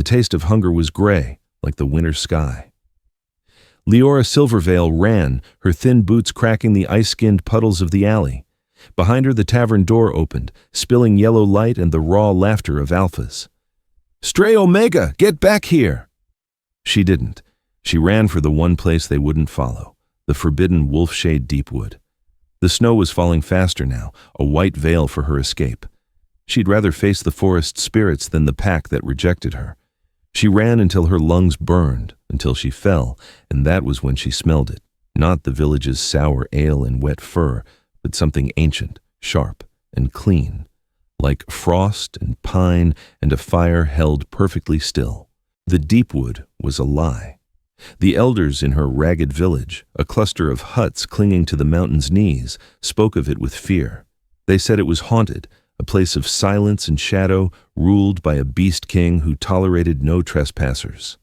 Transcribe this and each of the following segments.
taste of hunger was gray, like the winter sky. Leora Silverveil ran, her thin boots cracking the ice-skinned puddles of the alley. Behind her the tavern door opened, spilling yellow light and the raw laughter of alphas. "Stray Omega, get back here!" She didn't. She ran for the one place they wouldn't follow, the forbidden wolf-shade deepwood. The snow was falling faster now, a white veil for her escape. She'd rather face the forest spirits than the pack that rejected her. She ran until her lungs burned, until she fell, and that was when she smelled it. Not the village's sour ale and wet fur, but something ancient, sharp, and clean, like frost and pine and a fire held perfectly still. The deepwood was a lie. The elders in her ragged village, a cluster of huts clinging to the mountain's knees, spoke of it with fear. They said it was haunted, a place of silence and shadow, ruled by a beast king who tolerated no trespassers.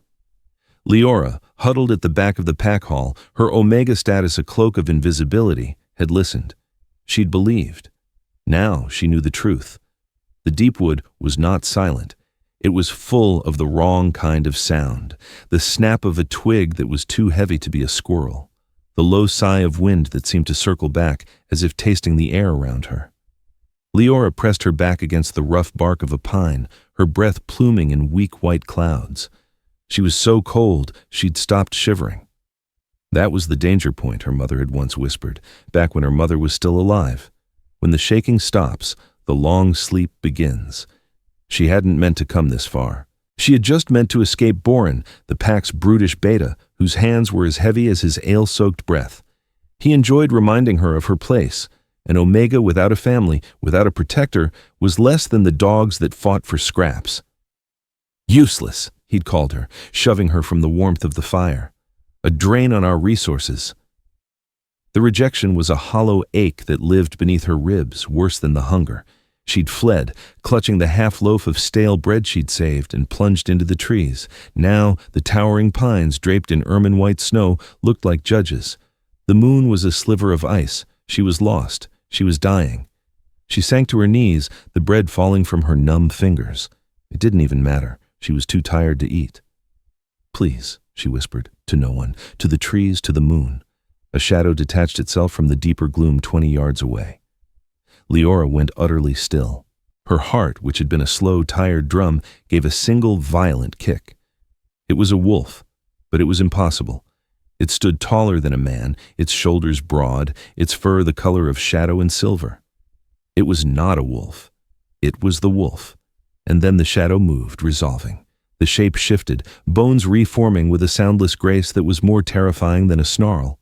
Leora, huddled at the back of the pack hall, her Omega status a cloak of invisibility, had listened. She'd believed. Now she knew the truth. The deepwood was not silent. It was full of the wrong kind of sound, the snap of a twig that was too heavy to be a squirrel, the low sigh of wind that seemed to circle back as if tasting the air around her. Leora pressed her back against the rough bark of a pine, her breath pluming in weak white clouds. She was so cold she'd stopped shivering. That was the danger point, her mother had once whispered, back when her mother was still alive. When the shaking stops, the long sleep begins. She hadn't meant to come this far. She had just meant to escape Boren, the pack's brutish beta, whose hands were as heavy as his ale-soaked breath. He enjoyed reminding her of her place. An Omega without a family, without a protector, was less than the dogs that fought for scraps. "Useless," he'd called her, shoving her from the warmth of the fire. "A drain on our resources." The rejection was a hollow ache that lived beneath her ribs, worse than the hunger. She'd fled, clutching the half-loaf of stale bread she'd saved, and plunged into the trees. Now, the towering pines, draped in ermine-white snow, looked like judges. The moon was a sliver of ice. She was lost. She was dying. She sank to her knees, the bread falling from her numb fingers. It didn't even matter. She was too tired to eat. "Please," she whispered, to no one, to the trees, to the moon. A shadow detached itself from the deeper gloom 20 yards away. Leora went utterly still. Her heart, which had been a slow, tired drum, gave a single violent kick. It was a wolf, but it was impossible. It stood taller than a man, its shoulders broad, its fur the color of shadow and silver. It was not a wolf. It was the wolf. And then the shadow moved, resolving. The shape shifted, bones reforming with a soundless grace that was more terrifying than a snarl.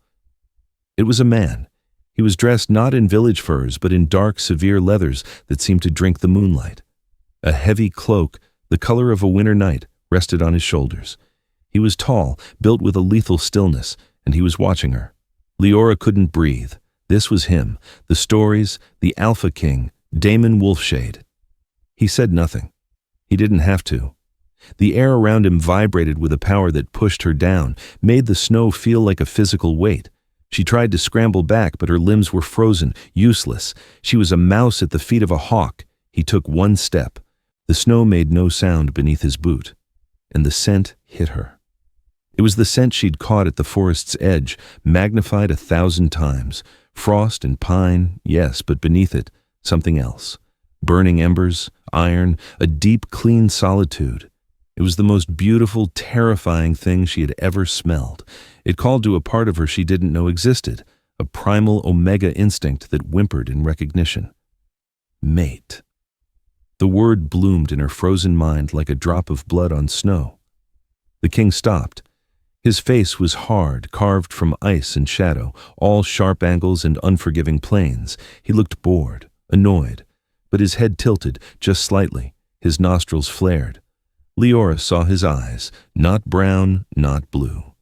It was a man. He was dressed not in village furs, but in dark, severe leathers that seemed to drink the moonlight. A heavy cloak, the color of a winter night, rested on his shoulders. He was tall, built with a lethal stillness, and he was watching her. Leora couldn't breathe. This was him, the stories, the Alpha King, Damon Wolfshade. He said nothing. He didn't have to. The air around him vibrated with a power that pushed her down, made the snow feel like a physical weight. She tried to scramble back, but her limbs were frozen, useless. She was a mouse at the feet of a hawk. He took one step. The snow made no sound beneath his boot, and the scent hit her. It was the scent she'd caught at the forest's edge, magnified 1,000 times. Frost and pine, yes, but beneath it, something else. Burning embers, iron, a deep, clean solitude. It was the most beautiful, terrifying thing she had ever smelled. It called to a part of her she didn't know existed, a primal Omega instinct that whimpered in recognition. Mate. The word bloomed in her frozen mind like a drop of blood on snow. The king stopped. His face was hard, carved from ice and shadow, all sharp angles and unforgiving planes. He looked bored, annoyed, but his head tilted just slightly. His nostrils flared. Leora saw his eyes, not brown, not blue.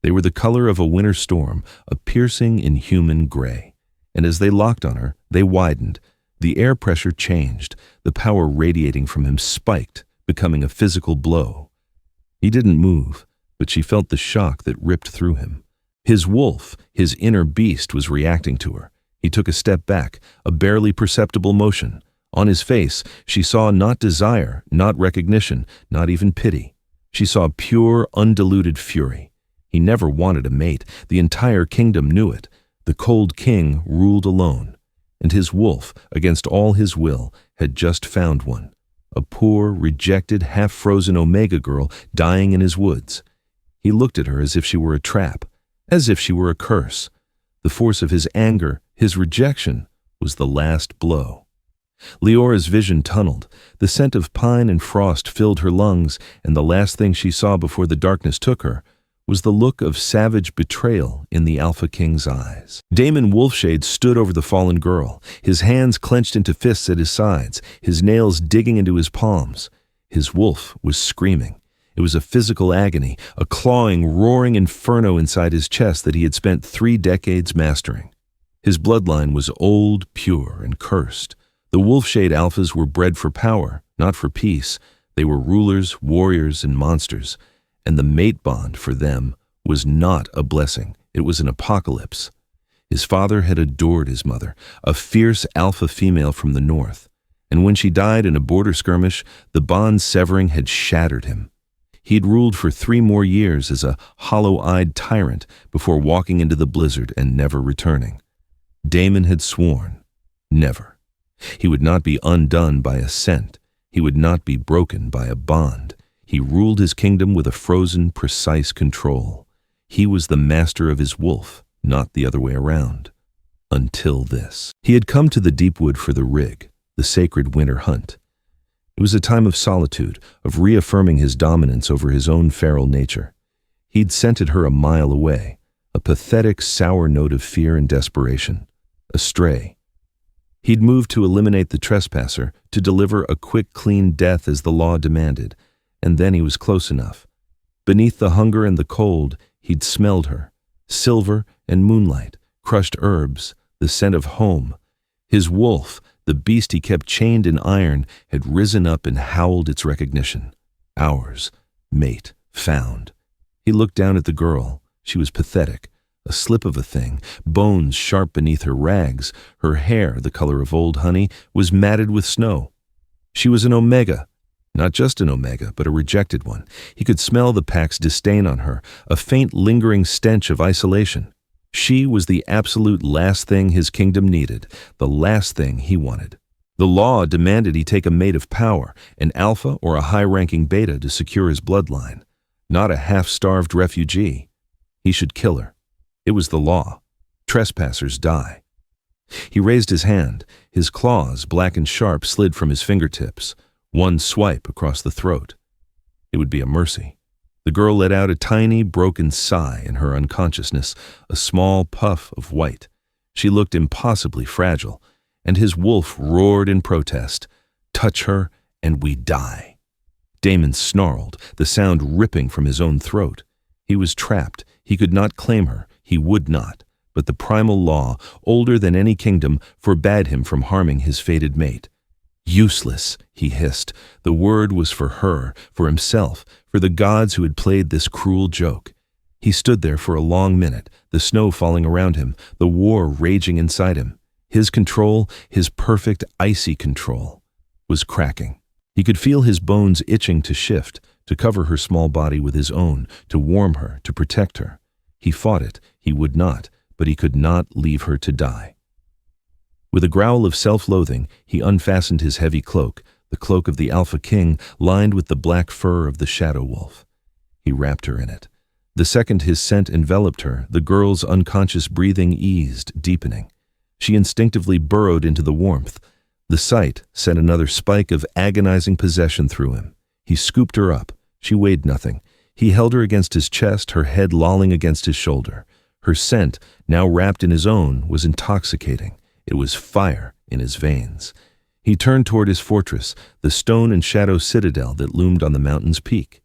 They were the color of a winter storm, a piercing, inhuman gray. And as they locked on her, they widened. The air pressure changed. The power radiating from him spiked, becoming a physical blow. He didn't move, but she felt the shock that ripped through him. His wolf, his inner beast, was reacting to her. He took a step back, a barely perceptible motion. On his face, she saw not desire, not recognition, not even pity. She saw pure, undiluted fury. He never wanted a mate. The entire kingdom knew it. The cold king ruled alone, and his wolf, against all his will, had just found one. A poor, rejected, half-frozen Omega girl dying in his woods. He looked at her as if she were a trap, as if she were a curse. The force of his anger, his rejection, was the last blow. Leora's vision tunneled. The scent of pine and frost filled her lungs, and the last thing she saw before the darkness took her was the look of savage betrayal in the Alpha King's eyes. Damon Wolfshade stood over the fallen girl, his hands clenched into fists at his sides, his nails digging into his palms. His wolf was screaming. It was a physical agony, a clawing, roaring inferno inside his chest that he had spent 3 decades mastering. His bloodline was old, pure, and cursed. The Wolfshade Alphas were bred for power, not for peace. They were rulers, warriors, and monsters. And the mate bond for them was not a blessing. It was an apocalypse. His father had adored his mother, a fierce alpha female from the north. And when she died in a border skirmish, the bond severing had shattered him. He'd ruled for 3 more years as a hollow-eyed tyrant before walking into the blizzard and never returning. Damon had sworn, never. He would not be undone by a scent. He would not be broken by a bond. He ruled his kingdom with a frozen, precise control. He was the master of his wolf, not the other way around. Until this. He had come to the deep wood for the rig, the sacred winter hunt. It was a time of solitude, of reaffirming his dominance over his own feral nature. He'd scented her a mile away, a pathetic, sour note of fear and desperation. A stray. He'd moved to eliminate the trespasser, to deliver a quick, clean death as the law demanded, and then he was close enough. Beneath the hunger and the cold, he'd smelled her. Silver and moonlight, crushed herbs, the scent of home. His wolf, the beast he kept chained in iron, had risen up and howled its recognition. Ours, mate, found. He looked down at the girl. She was pathetic. A slip of a thing, bones sharp beneath her rags. Her hair, the color of old honey, was matted with snow. She was an Omega. Not just an Omega, but a rejected one. He could smell the pack's disdain on her, a faint lingering stench of isolation. She was the absolute last thing his kingdom needed, the last thing he wanted. The law demanded he take a mate of power, an alpha or a high-ranking beta to secure his bloodline, not a half-starved refugee. He should kill her. It was the law. Trespassers die. He raised his hand. His claws, black and sharp, slid from his fingertips. One swipe across the throat. It would be a mercy. The girl let out a tiny, broken sigh in her unconsciousness, a small puff of white. She looked impossibly fragile, and his wolf roared in protest. Touch her, and we die. Damon snarled, the sound ripping from his own throat. He was trapped. He could not claim her. He would not. But the primal law, older than any kingdom, forbade him from harming his fated mate. Useless, he hissed. The word was for her, for himself, for the gods who had played this cruel joke. He stood there for a long minute, the snow falling around him, the war raging inside him. His control, his perfect icy control, was cracking. He could feel his bones itching to shift, to cover her small body with his own, to warm her, to protect her. He fought it. He would not, but he could not leave her to die. With a growl of self-loathing, he unfastened his heavy cloak, the cloak of the Alpha King, lined with the black fur of the Shadow Wolf. He wrapped her in it. The second his scent enveloped her, the girl's unconscious breathing eased, deepening. She instinctively burrowed into the warmth. The sight sent another spike of agonizing possession through him. He scooped her up. She weighed nothing. He held her against his chest, her head lolling against his shoulder. Her scent, now wrapped in his own, was intoxicating. It was fire in his veins. He turned toward his fortress, the stone and shadow citadel that loomed on the mountain's peak.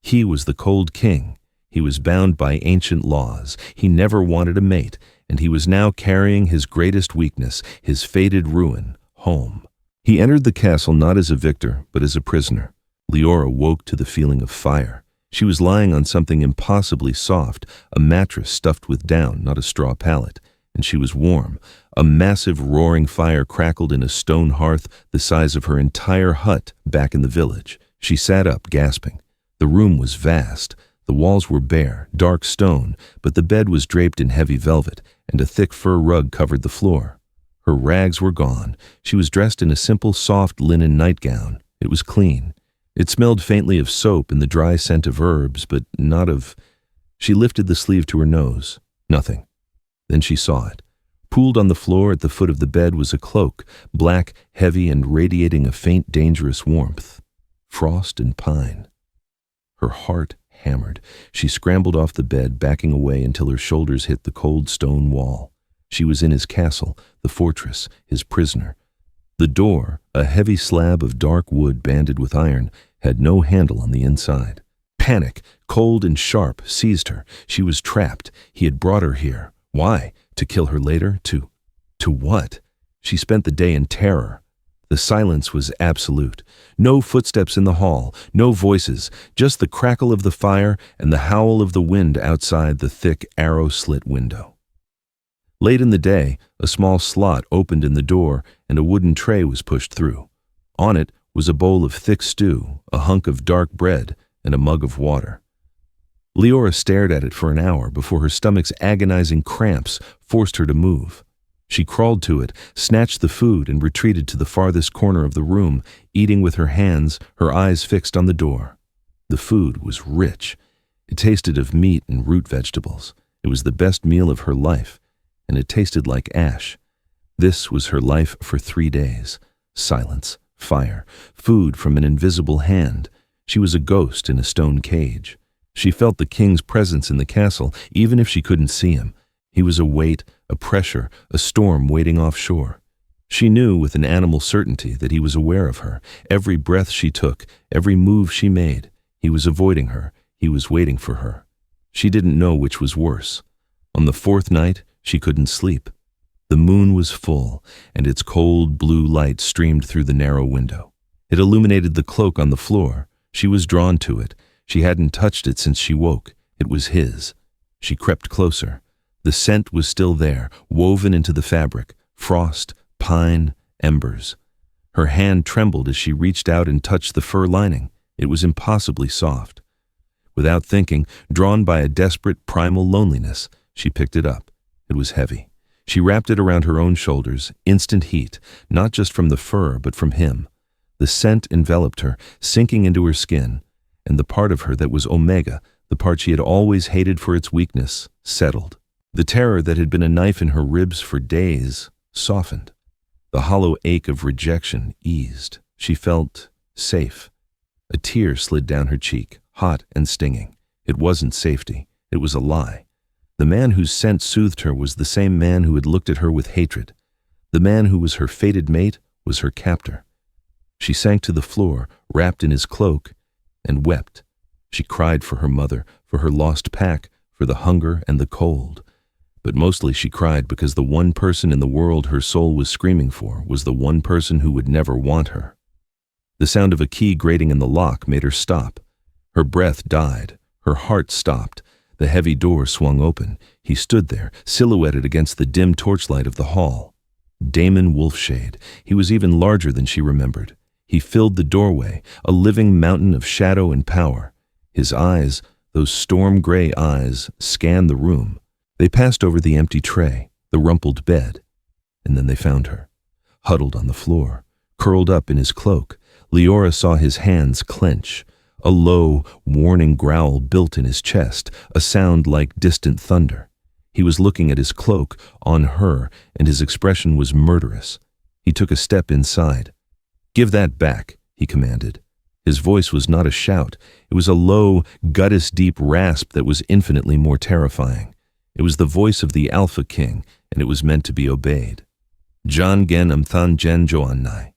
He was the cold king. He was bound by ancient laws. He never wanted a mate, and he was now carrying his greatest weakness, his fated ruin, home. He entered the castle not as a victor, but as a prisoner. Leora woke to the feeling of fire. She was lying on something impossibly soft, a mattress stuffed with down, not a straw pallet, and she was warm. A massive roaring fire crackled in a stone hearth the size of her entire hut back in the village. She sat up, gasping. The room was vast. The walls were bare, dark stone, but the bed was draped in heavy velvet, and a thick fur rug covered the floor. Her rags were gone. She was dressed in a simple, soft linen nightgown. It was clean. It smelled faintly of soap and the dry scent of herbs, but not of... She lifted the sleeve to her nose. Nothing. Then she saw it. Pooled on the floor at the foot of the bed was a cloak, black, heavy, and radiating a faint, dangerous warmth. Frost and pine. Her heart hammered. She scrambled off the bed, backing away until her shoulders hit the cold stone wall. She was in his castle, the fortress, his prisoner. The door, a heavy slab of dark wood banded with iron, had no handle on the inside. Panic, cold and sharp, seized her. She was trapped. He had brought her here. Why? To kill her later? To what? She spent the day in terror. The silence was absolute. No footsteps in the hall, no voices, just the crackle of the fire and the howl of the wind outside the thick, arrow-slit window. Late in the day, a small slot opened in the door and a wooden tray was pushed through. On it was a bowl of thick stew, a hunk of dark bread, and a mug of water. Leora stared at it for an hour before her stomach's agonizing cramps forced her to move. She crawled to it, snatched the food, and retreated to the farthest corner of the room, eating with her hands, her eyes fixed on the door. The food was rich. It tasted of meat and root vegetables. It was the best meal of her life, and it tasted like ash. This was her life for 3 days. Silence, fire, food from an invisible hand. She was a ghost in a stone cage. She felt the king's presence in the castle, even if she couldn't see him. He was a weight, a pressure, a storm waiting offshore. She knew with an animal certainty that he was aware of her. Every breath she took, every move she made, he was avoiding her. He was waiting for her. She didn't know which was worse. On the 4th night, she couldn't sleep. The moon was full, and its cold blue light streamed through the narrow window. It illuminated the cloak on the floor. She was drawn to it. She hadn't touched it since she woke. It was his. She crept closer. The scent was still there, woven into the fabric. Frost, pine, embers. Her hand trembled as she reached out and touched the fur lining. It was impossibly soft. Without thinking, drawn by a desperate, primal loneliness, she picked it up. It was heavy. She wrapped it around her own shoulders, instant heat, not just from the fur, but from him. The scent enveloped her, sinking into her skin, and the part of her that was Omega, the part she had always hated for its weakness, settled. The terror that had been a knife in her ribs for days softened. The hollow ache of rejection eased. She felt safe. A tear slid down her cheek, hot and stinging. It wasn't safety. It was a lie. The man whose scent soothed her was the same man who had looked at her with hatred. The man who was her fated mate was her captor. She sank to the floor, wrapped in his cloak, and wept. She cried for her mother, for her lost pack, for the hunger and the cold. But mostly she cried because the one person in the world her soul was screaming for was the one person who would never want her. The sound of a key grating in the lock made her stop. Her breath died. Her heart stopped. The heavy door swung open. He stood there, silhouetted against the dim torchlight of the hall. Damon Wolfshade. He was even larger than she remembered. He filled the doorway, a living mountain of shadow and power. His eyes, those storm-gray eyes, scanned the room. They passed over the empty tray, the rumpled bed, and then they found her. Huddled on the floor, curled up in his cloak, Leora saw his hands clench. A low, warning growl built in his chest, a sound like distant thunder. He was looking at his cloak, on her, and his expression was murderous. He took a step inside. "Give that back," he commanded. His voice was not a shout. It was a low, guttus-deep rasp that was infinitely more terrifying. It was the voice of the Alpha King, and it was meant to be obeyed. Jan gen amthan gen joannai.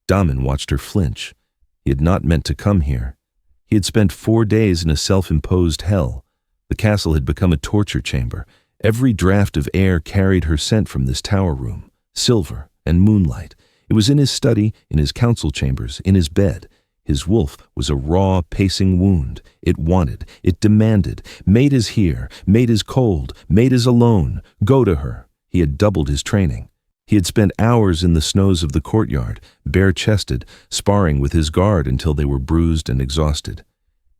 Daman watched her flinch. He had not meant to come here. He had spent 4 days in a self-imposed hell. The castle had become a torture chamber. Every draft of air carried her scent from this tower room, silver and moonlight. It was in his study, in his council chambers, in his bed. His wolf was a raw, pacing wound. It wanted, it demanded. Mate is here, mate is cold, mate is alone. Go to her. He had doubled his training. He had spent hours in the snows of the courtyard, bare-chested, sparring with his guard until they were bruised and exhausted.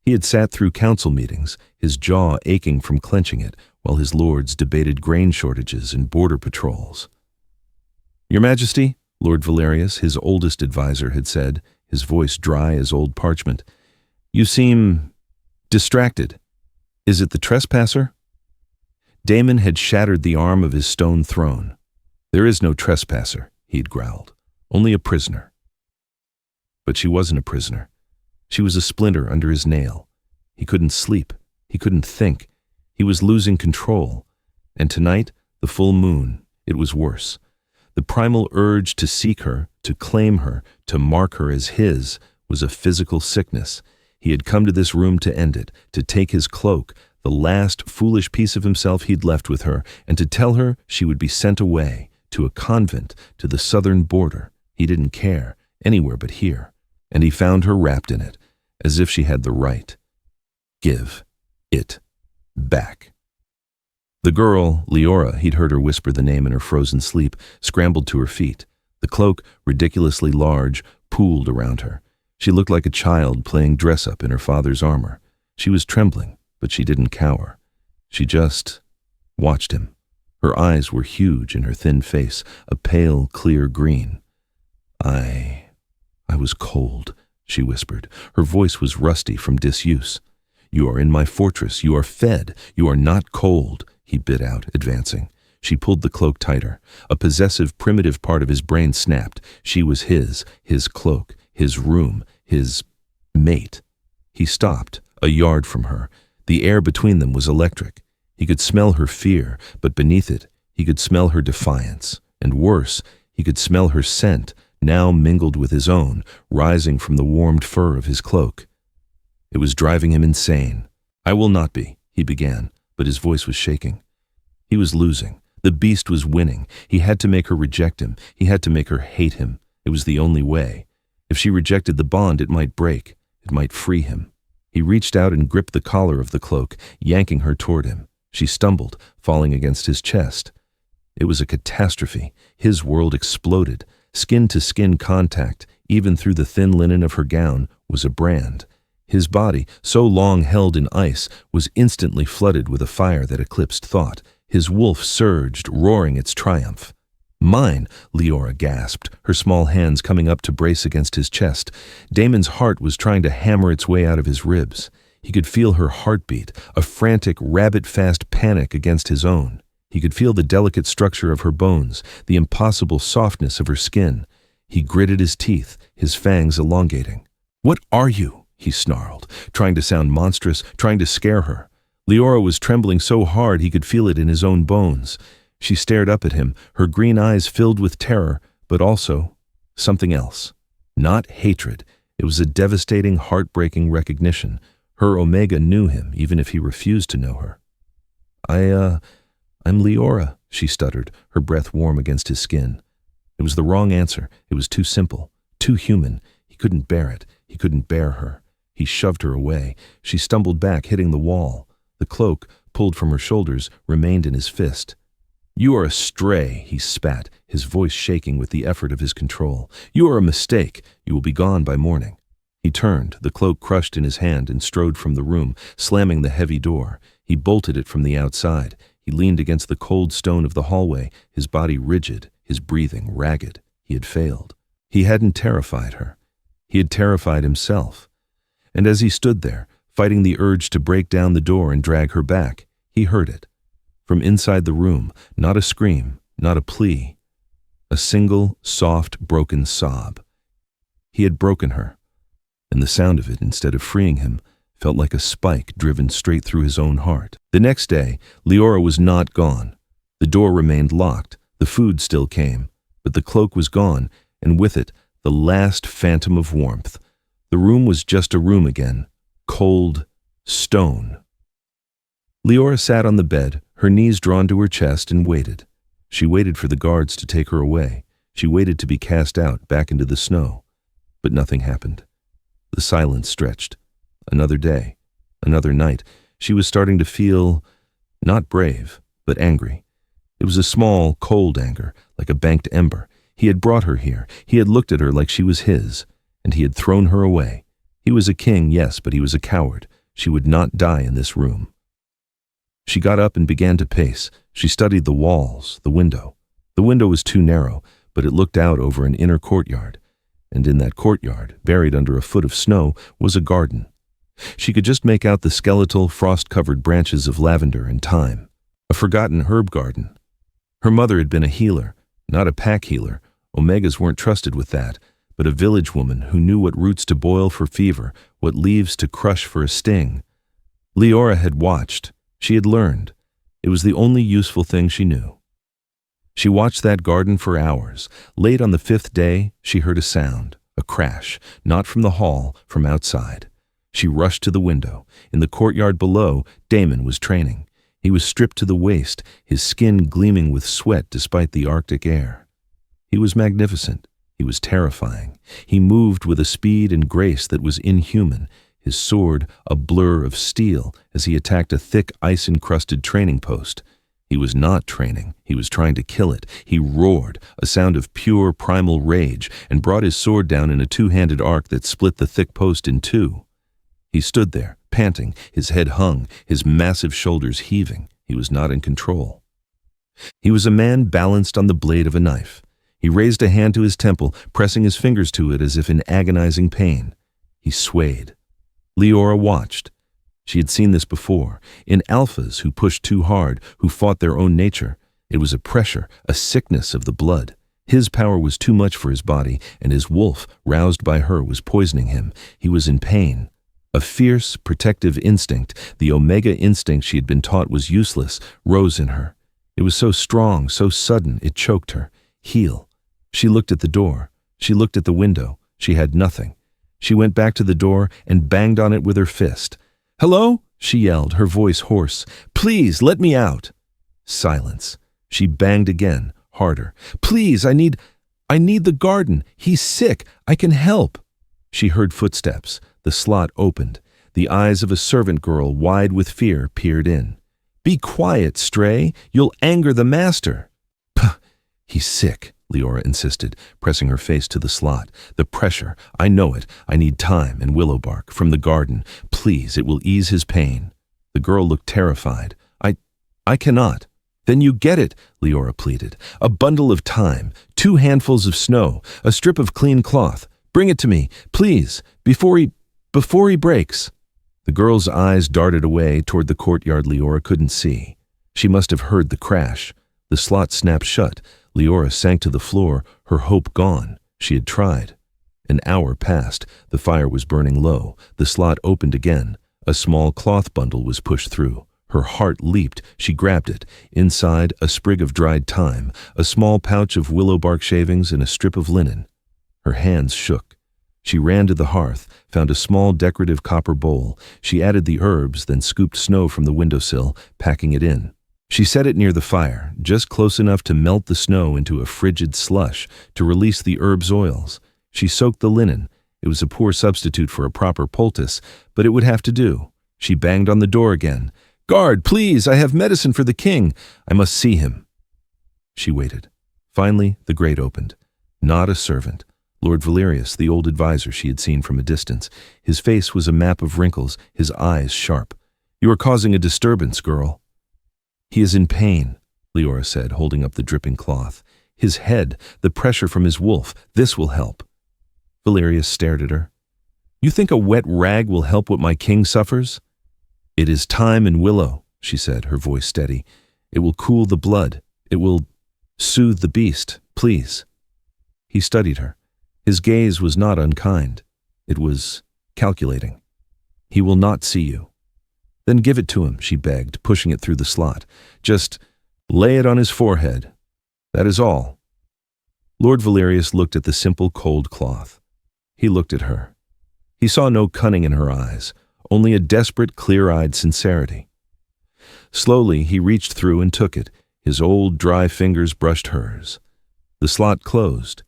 He had sat through council meetings, his jaw aching from clenching it, while his lords debated grain shortages and border patrols. "Your Majesty," Lord Valerius, his oldest advisor, had said, his voice dry as old parchment, "you seem distracted. Is it the trespasser?" Damon had shattered the arm of his stone throne. "There is no trespasser," he had growled, "only a prisoner." But she wasn't a prisoner. She was a splinter under his nail. He couldn't sleep. He couldn't think. He was losing control. And tonight, the full moon, it was worse. The primal urge to seek her, to claim her, to mark her as his, was a physical sickness. He had come to this room to end it, to take his cloak, the last foolish piece of himself he'd left with her, and to tell her she would be sent away, to a convent, to the southern border. He didn't care, anywhere but here. And he found her wrapped in it, as if she had the right. Give it back. The girl, Leora, he'd heard her whisper the name in her frozen sleep, scrambled to her feet. The cloak, ridiculously large, pooled around her. She looked like a child playing dress-up in her father's armor. She was trembling, but she didn't cower. She just watched him. Her eyes were huge in her thin face, a pale, clear green. I was cold, she whispered. Her voice was rusty from disuse. "You are in my fortress. You are fed. You are not cold," he bit out, advancing. She pulled the cloak tighter. A possessive, primitive part of his brain snapped. She was his cloak, his room, his mate. He stopped, a yard from her. The air between them was electric. He could smell her fear, but beneath it, he could smell her defiance. And worse, he could smell her scent, now mingled with his own, rising from the warmed fur of his cloak. It was driving him insane. "I will not be," he began, but his voice was shaking. He was losing. The beast was winning. He had to make her reject him. He had to make her hate him. It was the only way. If she rejected the bond, it might break. It might free him. He reached out and gripped the collar of the cloak, yanking her toward him. She stumbled, falling against his chest. It was a catastrophe. His world exploded. Skin-to-skin contact, even through the thin linen of her gown, was a brand. His body, so long held in ice, was instantly flooded with a fire that eclipsed thought. His wolf surged, roaring its triumph. "Mine," Leora gasped, her small hands coming up to brace against his chest. Damon's heart was trying to hammer its way out of his ribs. He could feel her heartbeat, a frantic, rabbit-fast panic against his own. He could feel the delicate structure of her bones, the impossible softness of her skin. He gritted his teeth, his fangs elongating. "What are you?" he snarled, trying to sound monstrous, trying to scare her. Leora was trembling so hard he could feel it in his own bones. She stared up at him, her green eyes filled with terror, but also something else. Not hatred. It was a devastating, heartbreaking recognition. Her Omega knew him, even if he refused to know her. I'm Leora," she stuttered, her breath warm against his skin. It was the wrong answer. It was too simple, too human. He couldn't bear it. He couldn't bear her. He shoved her away. She stumbled back, hitting the wall. The cloak, pulled from her shoulders, remained in his fist. "You are a stray," he spat, his voice shaking with the effort of his control. "You are a mistake. You will be gone by morning." He turned, the cloak crushed in his hand, and strode from the room, slamming the heavy door. He bolted it from the outside. He leaned against the cold stone of the hallway, his body rigid, his breathing ragged. He had failed. He hadn't terrified her. He had terrified himself. And as he stood there, fighting the urge to break down the door and drag her back, he heard it. From inside the room, not a scream, not a plea. A single, soft, broken sob. He had broken her, and the sound of it, instead of freeing him, felt like a spike driven straight through his own heart. The next day, Leora was not gone. The door remained locked. The food still came, but the cloak was gone, and with it, the last phantom of warmth. The room was just a room again. Cold stone. Leora sat on the bed, her knees drawn to her chest, and waited. She waited for the guards to take her away. She waited to be cast out, back into the snow. But nothing happened. The silence stretched. Another day, another night. She was starting to feel, not brave, but angry. It was a small, cold anger, like a banked ember. He had brought her here. He had looked at her like she was his, and he had thrown her away. He was a king, yes, but he was a coward. She would not die in this room. She got up and began to pace. She studied the walls, the window. The window was too narrow, but it looked out over an inner courtyard. And in that courtyard, buried under a foot of snow, was a garden. She could just make out the skeletal, frost-covered branches of lavender and thyme. A forgotten herb garden. Her mother had been a healer, not a pack healer. Omegas weren't trusted with that, but a village woman who knew what roots to boil for fever, what leaves to crush for a sting. Leora had watched. She had learned. It was the only useful thing she knew. She watched that garden for hours. Late on the 5th day, she heard a sound, a crash, not from the hall, from outside. She rushed to the window. In the courtyard below, Damon was training. He was stripped to the waist, his skin gleaming with sweat despite the Arctic air. He was magnificent. He was terrifying. He moved with a speed and grace that was inhuman, his sword a blur of steel as he attacked a thick ice-encrusted training post. He was not training. He was trying to kill it. He roared, a sound of pure primal rage, and brought his sword down in a two-handed arc that split the thick post in two. He stood there, panting, his head hung, his massive shoulders heaving. He was not in control. He was a man balanced on the blade of a knife. He raised a hand to his temple, pressing his fingers to it as if in agonizing pain. He swayed. Leora watched. She had seen this before, in alphas who pushed too hard, who fought their own nature. It was a pressure, a sickness of the blood. His power was too much for his body, and his wolf, roused by her, was poisoning him. He was in pain. A fierce, protective instinct, the Omega instinct she had been taught was useless, rose in her. It was so strong, so sudden, it choked her. Heal. She looked at the door. She looked at the window. She had nothing. She went back to the door and banged on it with her fist. "Hello?" she yelled, her voice hoarse. "Please, let me out." Silence. She banged again, harder. "Please, I need the garden. He's sick. I can help." She heard footsteps. The slot opened. The eyes of a servant girl, wide with fear, peered in. "Be quiet, Stray. You'll anger the master." "Puh, he's sick," Leora insisted, pressing her face to the slot. "The pressure. I know it. I need thyme and willow bark from the garden. Please, it will ease his pain." The girl looked terrified. I cannot." "Then you get it," Leora pleaded. "A bundle of thyme, 2 handfuls of snow, a strip of clean cloth. Bring it to me, please, before he breaks." The girl's eyes darted away toward the courtyard Leora couldn't see. She must have heard the crash. The slot snapped shut. Leora sank to the floor, her hope gone. She had tried. An hour passed. The fire was burning low. The slot opened again. A small cloth bundle was pushed through. Her heart leaped. She grabbed it. Inside, a sprig of dried thyme, a small pouch of willow bark shavings, and a strip of linen. Her hands shook. She ran to the hearth, found a small decorative copper bowl. She added the herbs, then scooped snow from the windowsill, packing it in. She set it near the fire, just close enough to melt the snow into a frigid slush, to release the herbs' oils. She soaked the linen. It was a poor substitute for a proper poultice, but it would have to do. She banged on the door again. "Guard, please, I have medicine for the king. I must see him." She waited. Finally, the grate opened. Not a servant. Lord Valerius, the old advisor she had seen from a distance. His face was a map of wrinkles, his eyes sharp. "You are causing a disturbance, girl." "He is in pain," Leora said, holding up the dripping cloth. "His head, the pressure from his wolf, this will help." Valerius stared at her. "You think a wet rag will help what my king suffers?" "It is thyme and willow," she said, her voice steady. "It will cool the blood. It will soothe the beast, please." He studied her. His gaze was not unkind. It was calculating. "He will not see you." "Then give it to him," she begged, pushing it through the slot. "Just lay it on his forehead. That is all." Lord Valerius looked at the simple cold cloth. He looked at her. He saw no cunning in her eyes, only a desperate, clear-eyed sincerity. Slowly, he reached through and took it. His old, dry fingers brushed hers. The slot closed.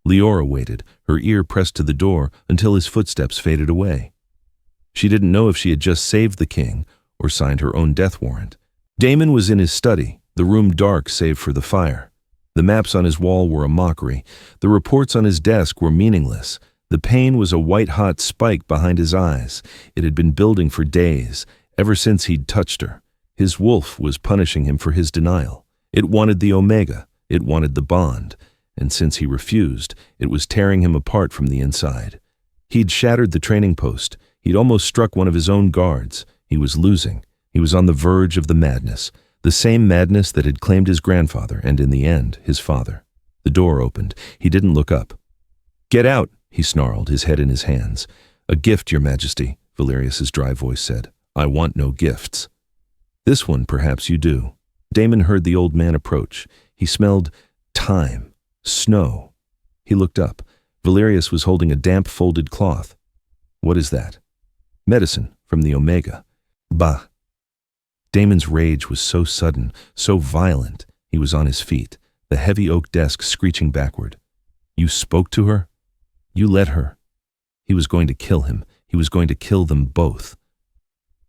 Leora waited, her ear pressed to the door until his footsteps faded away. She didn't know if she had just saved the king or signed her own death warrant. Damon was in his study, the room dark save for the fire. The maps on his wall were a mockery. The reports on his desk were meaningless. The pain was a white-hot spike behind his eyes. It had been building for days, ever since he'd touched her. His wolf was punishing him for his denial. It wanted the omega. It wanted the bond. And since he refused, it was tearing him apart from the inside. He'd shattered the training post. He'd almost struck one of his own guards. He was losing. He was on the verge of the madness. The same madness that had claimed his grandfather and, in the end, his father. The door opened. He didn't look up. "Get out," he snarled, his head in his hands. "A gift, Your Majesty," Valerius's dry voice said. "I want no gifts." "This one, perhaps you do." Damon heard the old man approach. He smelled time, snow. He looked up. Valerius was holding a damp folded cloth. "What is that?" "Medicine, from the Omega." "Bah." Damon's rage was so sudden, so violent, he was on his feet, the heavy oak desk screeching backward. "You spoke to her? You let her?" He was going to kill him. He was going to kill them both.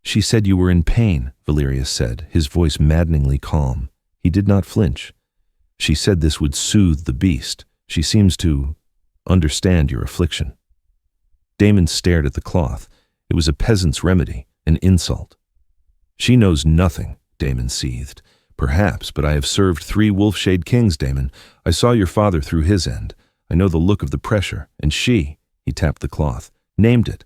"She said you were in pain," Valerius said, his voice maddeningly calm. He did not flinch. "She said this would soothe the beast. She seems to understand your affliction." Damon stared at the cloth. It was a peasant's remedy, an insult. "She knows nothing," Damon seethed. "Perhaps, but I have served 3 Wolfshade kings, Damon. I saw your father through his end. I know the look of the pressure, and she," he tapped the cloth, "named it."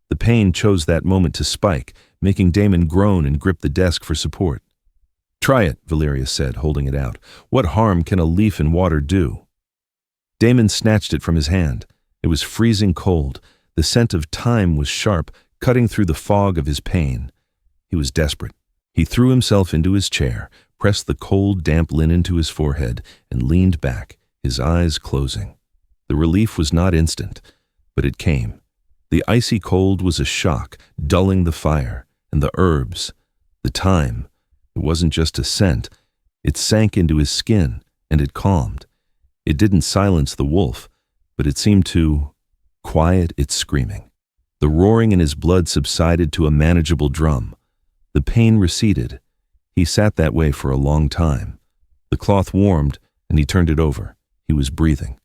The pain chose that moment to spike, making Damon groan and grip the desk for support. "Try it," Valerius said, holding it out. "What harm can a leaf in water do?" Damon snatched it from his hand. It was freezing cold. The scent of thyme was sharp, cutting through the fog of his pain. He was desperate. He threw himself into his chair, pressed the cold, damp linen to his forehead, and leaned back, his eyes closing. The relief was not instant, but it came. The icy cold was a shock, dulling the fire, and the herbs, the thyme. It wasn't just a scent. It sank into his skin, and it calmed. It didn't silence the wolf, but it seemed to quiet its screaming. The roaring in his blood subsided to a manageable drum. The pain receded. He sat that way for a long time. The cloth warmed, and he turned it over. He was breathing.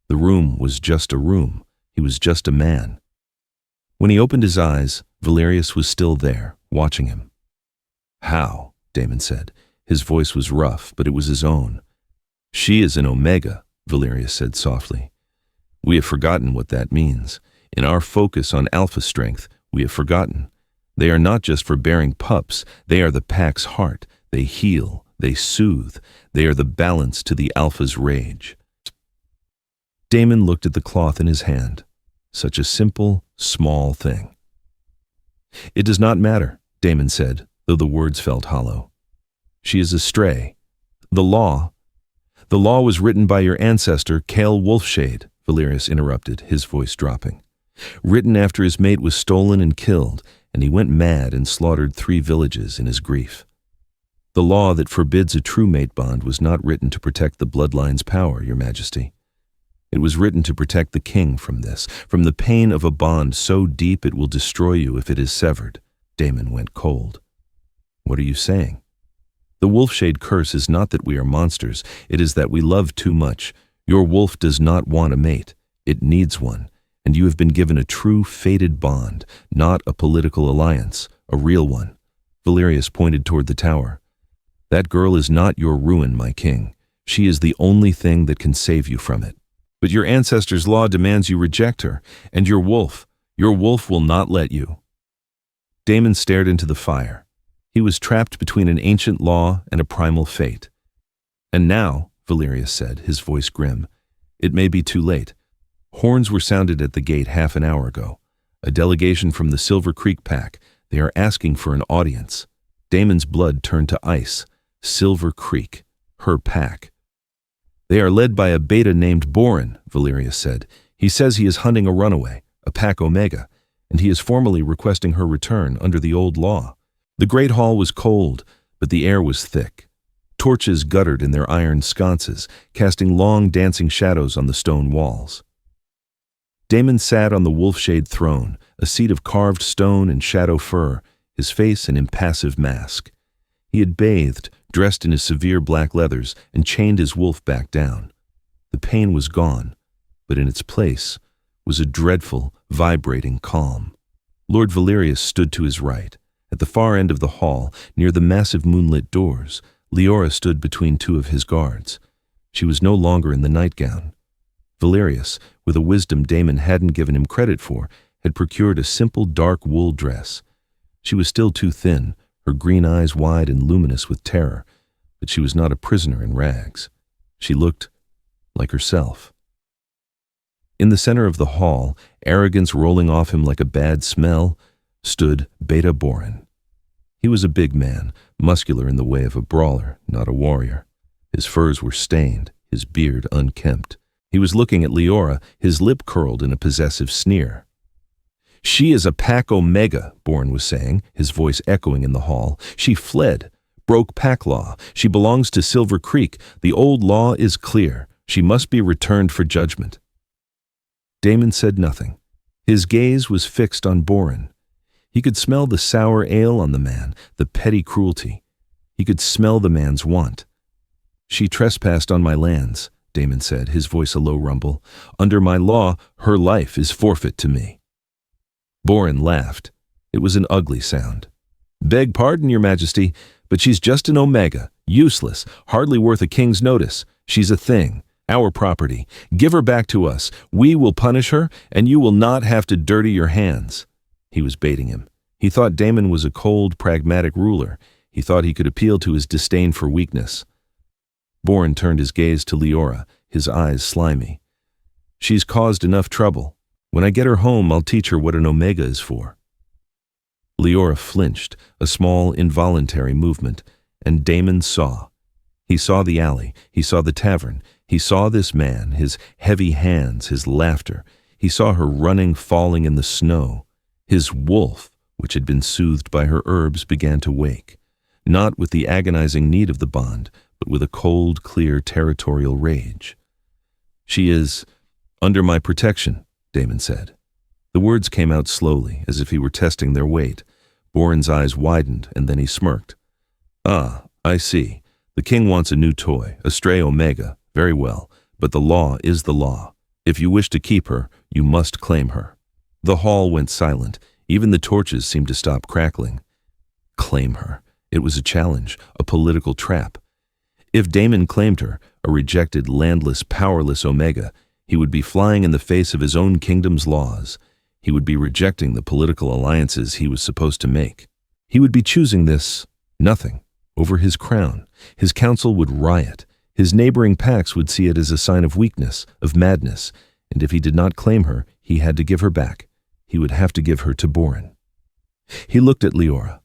The room was just a room. He was just a man. When he opened his eyes, Valerius was still there, watching him. "How?" Damon said. His voice was rough, but it was his own. "She is an Omega," Valerius said softly. "We have forgotten what that means. In our focus on alpha strength, we have forgotten. They are not just for bearing pups. They are the pack's heart. They heal. They soothe. They are the balance to the alpha's rage." Damon looked at the cloth in his hand. Such a simple, small thing. "It does not matter," Damon said, though the words felt hollow. "She is a stray. The law was written by your ancestor, Cale Wolfshade," Valerius interrupted, his voice dropping. "Written after his mate was stolen and killed, and he went mad and slaughtered 3 villages in his grief. The law that forbids a true mate bond was not written to protect the bloodline's power, Your Majesty. It was written to protect the king from this, from the pain of a bond so deep it will destroy you if it is severed." Damon went cold. "What are you saying?" "The Wolfshade curse is not that we are monsters. It is that we love too much. Your wolf does not want a mate. It needs one. And you have been given a true fated bond, not a political alliance, a real one." Valerius pointed toward the tower. "That girl is not your ruin, my king. She is the only thing that can save you from it. But your ancestors' law demands you reject her, and your wolf will not let you." Damon stared into the fire. He was trapped between an ancient law and a primal fate. "And now," Valerius said, his voice grim, "it may be too late. Horns were sounded at the gate half an hour ago. A delegation from the Silver Creek pack. They are asking for an audience." Damon's blood turned to ice. Silver Creek. Her pack. "They are led by a beta named Boren," Valerius said. "He says he is hunting a runaway, a pack Omega, and he is formally requesting her return under the old law." The great hall was cold, but the air was thick. Torches guttered in their iron sconces, casting long dancing shadows on the stone walls. Damon sat on the Wolfshade throne, a seat of carved stone and shadow fur, his face an impassive mask. He had bathed, dressed in his severe black leathers, and chained his wolf back down. The pain was gone, but in its place was a dreadful, vibrating calm. Lord Valerius stood to his right. At the far end of the hall, near the massive moonlit doors, Leora stood between two of his guards. She was no longer in the nightgown. Valerius, with a wisdom Damon hadn't given him credit for, had procured a simple dark wool dress. She was still too thin, her green eyes wide and luminous with terror, but she was not a prisoner in rags. She looked like herself. In the center of the hall, arrogance rolling off him like a bad smell, stood Beta Boren. He was a big man, muscular in the way of a brawler, not a warrior. His furs were stained, his beard unkempt. He was looking at Leora, his lip curled in a possessive sneer. "She is a pack Omega," Boren was saying, his voice echoing in the hall. "She fled, broke pack law. She belongs to Silver Creek. The old law is clear. She must be returned for judgment." Damon said nothing. His gaze was fixed on Boren. He could smell the sour ale on the man, the petty cruelty. He could smell the man's want. "She trespassed on my lands," Damon said, his voice a low rumble. "Under my law, her life is forfeit to me." Boren laughed. It was an ugly sound. "Beg pardon, Your Majesty, but she's just an Omega, useless, hardly worth a king's notice. She's a thing, our property. Give her back to us. We will punish her, and you will not have to dirty your hands." He was baiting him. He thought Damon was a cold, pragmatic ruler. He thought he could appeal to his disdain for weakness. Boren turned his gaze to Leora, his eyes slimy. "She's caused enough trouble. When I get her home, I'll teach her what an Omega is for." Leora flinched, a small, involuntary movement, and Damon saw. He saw the alley, he saw the tavern, he saw this man, his heavy hands, his laughter. He saw her running, falling in the snow. His wolf, which had been soothed by her herbs, began to wake, not with the agonizing need of the bond, but with a cold, clear, territorial rage. "She is under my protection," Damon said. The words came out slowly, as if he were testing their weight. Boren's eyes widened, and then he smirked. "Ah, I see. The king wants a new toy, a stray Omega. Very well, but the law is the law. If you wish to keep her, you must claim her." The hall went silent. Even the torches seemed to stop crackling. Claim her. It was a challenge, a political trap. If Damon claimed her, a rejected, landless, powerless Omega, he would be flying in the face of his own kingdom's laws. He would be rejecting the political alliances he was supposed to make. He would be choosing this nothing over his crown. His council would riot. His neighboring packs would see it as a sign of weakness, of madness, and if he did not claim her, he had to give her back. He would have to give her to Boren. He looked at Leora.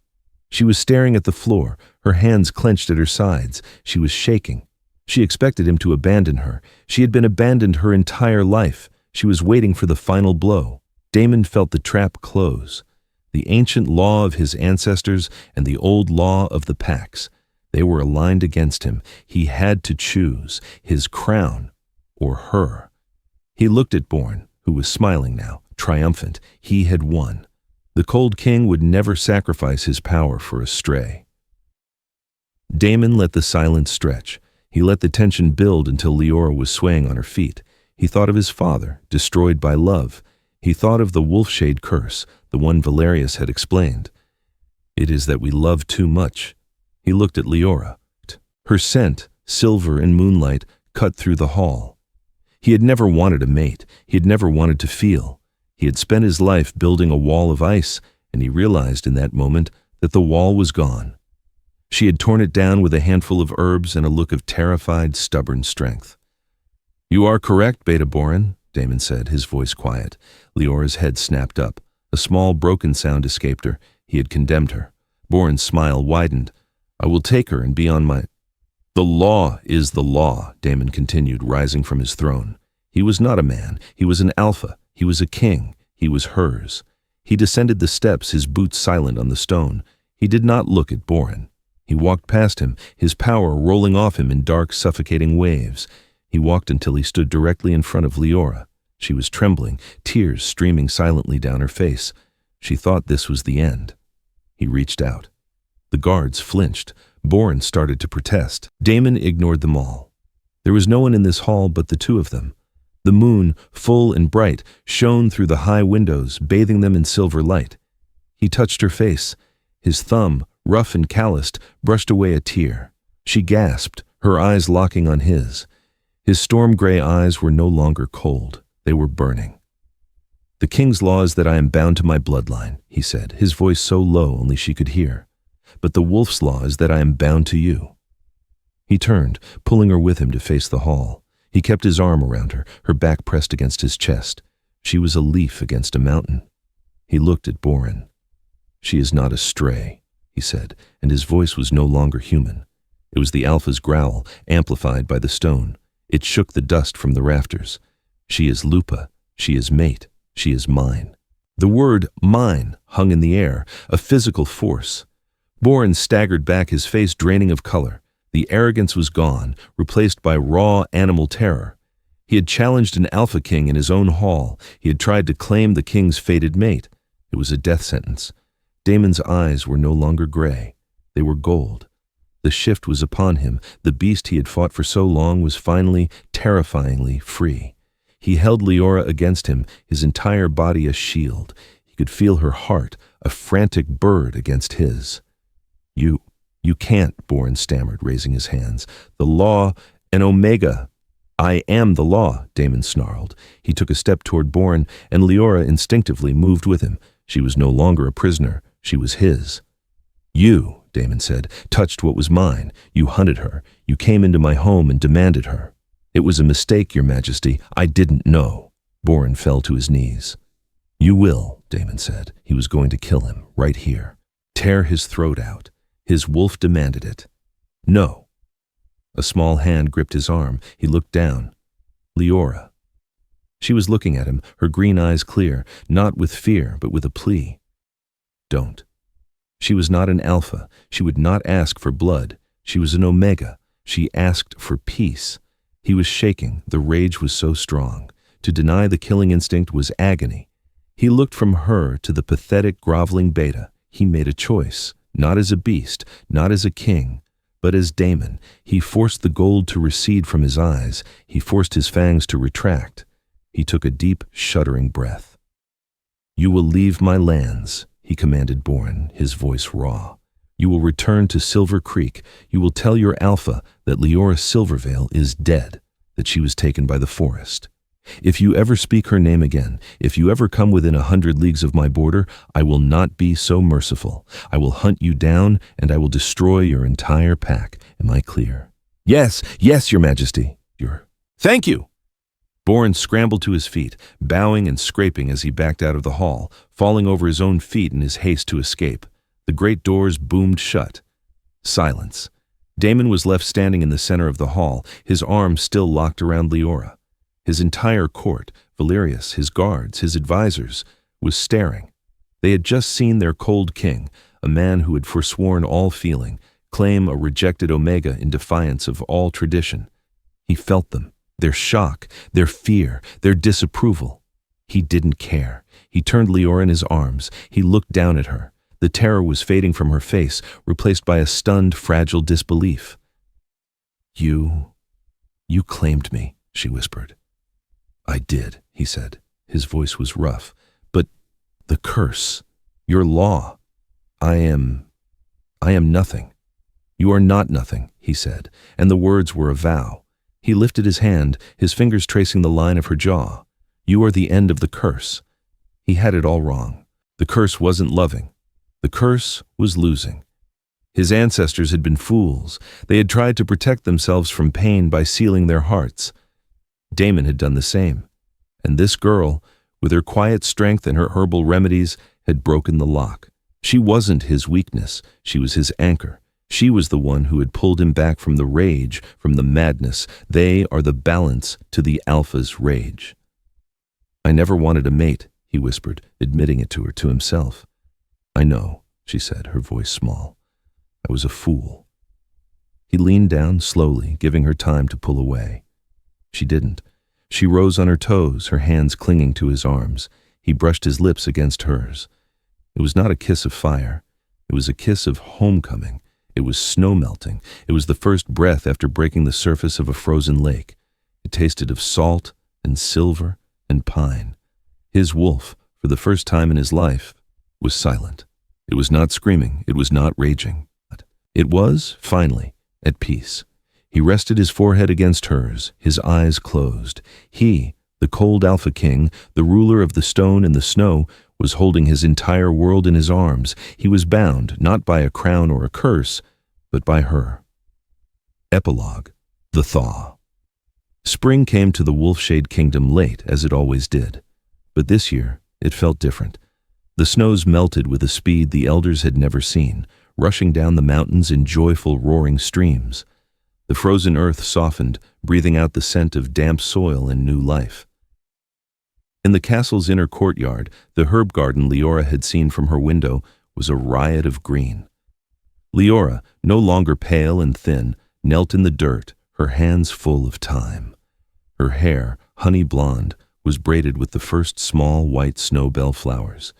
She was staring at the floor, her hands clenched at her sides. She was shaking. She expected him to abandon her. She had been abandoned her entire life. She was waiting for the final blow. Damon felt the trap close. The ancient law of his ancestors and the old law of the packs. They were aligned against him. He had to choose his crown or her. He looked at Boren, who was smiling now, triumphant. He had won. The cold king would never sacrifice his power for a stray. Damon let the silence stretch. He let the tension build until Leora was swaying on her feet. He thought of his father, destroyed by love. He thought of the wolfshade curse, the one Valerius had explained. It is that we love too much. He looked at Leora. Her scent, silver and moonlight, cut through the hall. He had never wanted a mate. He had never wanted to feel. He had spent his life building a wall of ice, and he realized in that moment that the wall was gone. She had torn it down with a handful of herbs and a look of terrified, stubborn strength. "You are correct, Beta Boren," Damon said, his voice quiet. Leora's head snapped up. A small, broken sound escaped her. He had condemned her. Boren's smile widened. "I will take her and be on my—" "The law is the law," Damon continued, rising from his throne. He was not a man. He was an alpha. He was a king. He was hers. He descended the steps, his boots silent on the stone. He did not look at Boren. He walked past him, his power rolling off him in dark, suffocating waves. He walked until he stood directly in front of Leora. She was trembling, tears streaming silently down her face. She thought this was the end. He reached out. The guards flinched. Boren started to protest. Damon ignored them all. There was no one in this hall but the two of them. The moon, full and bright, shone through the high windows, bathing them in silver light. He touched her face. His thumb, rough and calloused, brushed away a tear. She gasped, her eyes locking on his. His storm-gray eyes were no longer cold. They were burning. "The king's law is that I am bound to my bloodline," he said, his voice so low only she could hear. "But the wolf's law is that I am bound to you." He turned, pulling her with him to face the hall. He kept his arm around her, her back pressed against his chest. She was a leaf against a mountain. He looked at Boren. "She is not a stray," he said, and his voice was no longer human. It was the alpha's growl, amplified by the stone. It shook the dust from the rafters. "She is Lupa. She is mate. She is mine." The word mine hung in the air, a physical force. Boren staggered back, his face draining of color. The arrogance was gone, replaced by raw animal terror. He had challenged an alpha king in his own hall. He had tried to claim the king's fated mate. It was a death sentence. Damon's eyes were no longer gray. They were gold. The shift was upon him. The beast he had fought for so long was finally, terrifyingly free. He held Leora against him, his entire body a shield. He could feel her heart, a frantic bird against his. You can't," Boren stammered, raising his hands. "The law, an omega." "I am the law," Damon snarled. He took a step toward Boren, and Leora instinctively moved with him. She was no longer a prisoner. She was his. "You," Damon said, "touched what was mine. You hunted her. You came into my home and demanded her." "It was a mistake, Your Majesty. I didn't know." Boren fell to his knees. "You will," Damon said. He was going to kill him, right here. Tear his throat out. His wolf demanded it. "No." A small hand gripped his arm. He looked down. Leora. She was looking at him, her green eyes clear, not with fear, but with a plea. "Don't." She was not an alpha. She would not ask for blood. She was an omega. She asked for peace. He was shaking. The rage was so strong. To deny the killing instinct was agony. He looked from her to the pathetic, groveling beta. He made a choice, not as a beast, not as a king, but as Damon. He forced the gold to recede from his eyes. He forced his fangs to retract. He took a deep, shuddering breath. "You will leave my lands," he commanded Boren, his voice raw. "You will return to Silver Creek. You will tell your alpha that Leora Silvervale is dead, that she was taken by the forest. If you ever speak her name again, if you ever come within 100 leagues of my border, I will not be so merciful. I will hunt you down, and I will destroy your entire pack. Am I clear?" "Yes, yes, Your Majesty." "Thank you." Boren scrambled to his feet, bowing and scraping as he backed out of the hall, falling over his own feet in his haste to escape. The great doors boomed shut. Silence. Damon was left standing in the center of the hall, his arms still locked around Leora. His entire court, Valerius, his guards, his advisors, was staring. They had just seen their cold king, a man who had forsworn all feeling, claim a rejected omega in defiance of all tradition. He felt them, their shock, their fear, their disapproval. He didn't care. He turned Leora in his arms. He looked down at her. The terror was fading from her face, replaced by a stunned, fragile disbelief. You claimed me," she whispered. "I did," he said. His voice was rough. "But the curse, your law, I am nothing." "You are not nothing," he said, and the words were a vow. He lifted his hand, his fingers tracing the line of her jaw. "You are the end of the curse." He had it all wrong. The curse wasn't loving. The curse was losing. His ancestors had been fools. They had tried to protect themselves from pain by sealing their hearts. Damon had done the same. And this girl, with her quiet strength and her herbal remedies, had broken the lock. She wasn't his weakness. She was his anchor. She was the one who had pulled him back from the rage, from the madness. They are the balance to the alpha's rage. "I never wanted a mate," he whispered, admitting it to her, to himself. "I know," she said, her voice small. "I was a fool." He leaned down slowly, giving her time to pull away. She didn't. She rose on her toes, her hands clinging to his arms. He brushed his lips against hers. It was not a kiss of fire. It was a kiss of homecoming. It was snow melting. It was the first breath after breaking the surface of a frozen lake. It tasted of salt, and silver and pine. His wolf, for the first time in his life, was silent. It was not screaming, it was not raging. It was, finally, at peace. He rested his forehead against hers, his eyes closed. He, the cold Alpha King, the ruler of the stone and the snow, was holding his entire world in his arms. He was bound, not by a crown or a curse, but by her. Epilogue: The Thaw. Spring came to the Wolfshade Kingdom late, as it always did. But this year, it felt different. The snows melted with a speed the elders had never seen, rushing down the mountains in joyful, roaring streams. The frozen earth softened, breathing out the scent of damp soil and new life. In the castle's inner courtyard, the herb garden Leora had seen from her window was a riot of green. Leora, no longer pale and thin, knelt in the dirt, her hands full of thyme. Her hair, honey blonde, was braided with the first small white snowbell flowers.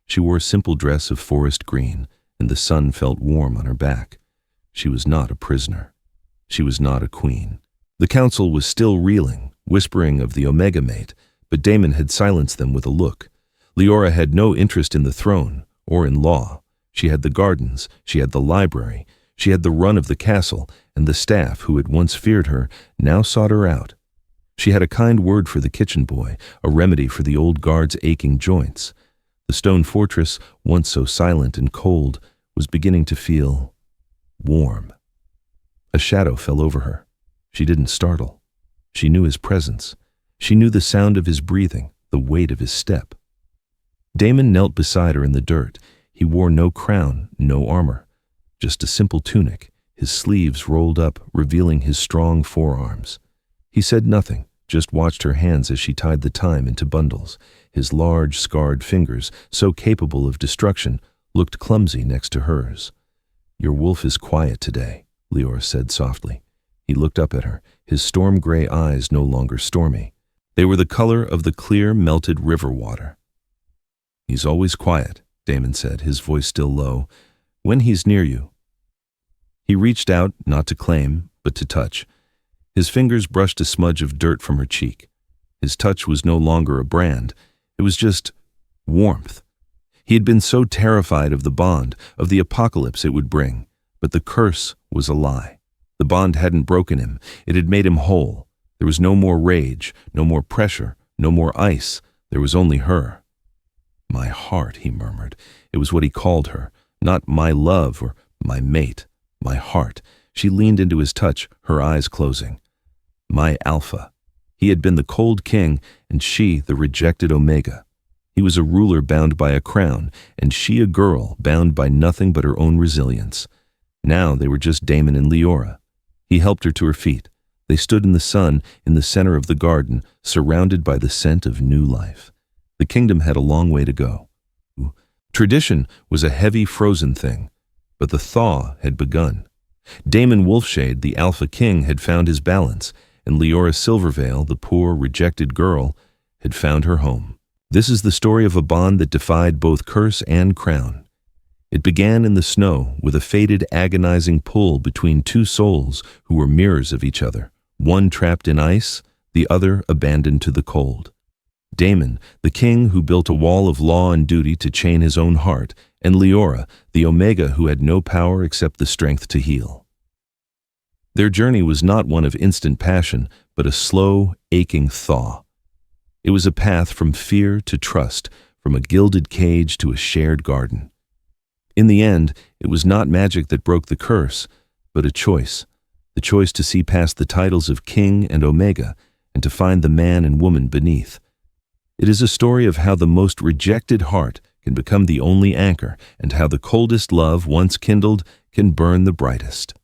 She wore a simple dress of forest green, and the sun felt warm on her back. She was not a prisoner. She was not a queen. The council was still reeling, whispering of the Omega mate, but Damon had silenced them with a look. Leora had no interest in the throne or in law. She had the gardens, she had the library, she had the run of the castle, and the staff who had once feared her now sought her out. She had a kind word for the kitchen boy, a remedy for the old guard's aching joints. The stone fortress, once so silent and cold, was beginning to feel warm. A shadow fell over her. She didn't startle. She knew his presence. She knew the sound of his breathing, the weight of his step. Damon knelt beside her in the dirt. He wore no crown, no armor, just a simple tunic, his sleeves rolled up, revealing his strong forearms. He said nothing, just watched her hands as she tied the thyme into bundles. His large, scarred fingers, so capable of destruction, looked clumsy next to hers. "Your wolf is quiet today," Leora said softly. He looked up at her, his storm-gray eyes no longer stormy. They were the color of the clear, melted river water. "He's always quiet," Damon said, his voice still low, "when he's near you." He reached out, not to claim, but to touch. His fingers brushed a smudge of dirt from her cheek. His touch was no longer a brand. It was just warmth. He had been so terrified of the bond, of the apocalypse it would bring, but the curse was a lie. The bond hadn't broken him. It had made him whole. There was no more rage, no more pressure, no more ice. There was only her. "My heart," he murmured. It was what he called her, not my love or my mate, my heart. She leaned into his touch, her eyes closing. My Alpha. He had been the cold king, and she the rejected Omega. He was a ruler bound by a crown, and she a girl bound by nothing but her own resilience. Now they were just Damon and Leora. He helped her to her feet. They stood in the sun, in the center of the garden, surrounded by the scent of new life. The kingdom had a long way to go. Tradition was a heavy, frozen thing, but the thaw had begun. Damon Wolfshade, the Alpha King, had found his balance, and Leora Silverveil, the poor, rejected girl, had found her home. This is the story of a bond that defied both curse and crown. It began in the snow with a fated, agonizing pull between two souls who were mirrors of each other, one trapped in ice, the other abandoned to the cold. Damon, the king who built a wall of law and duty to chain his own heart, and Leora, the Omega who had no power except the strength to heal. Their journey was not one of instant passion, but a slow, aching thaw. It was a path from fear to trust, from a gilded cage to a shared garden. In the end, it was not magic that broke the curse, but a choice. The choice to see past the titles of King and Omega, and to find the man and woman beneath. It is a story of how the most rejected heart can become the only anchor, and how the coldest love, once kindled, can burn the brightest.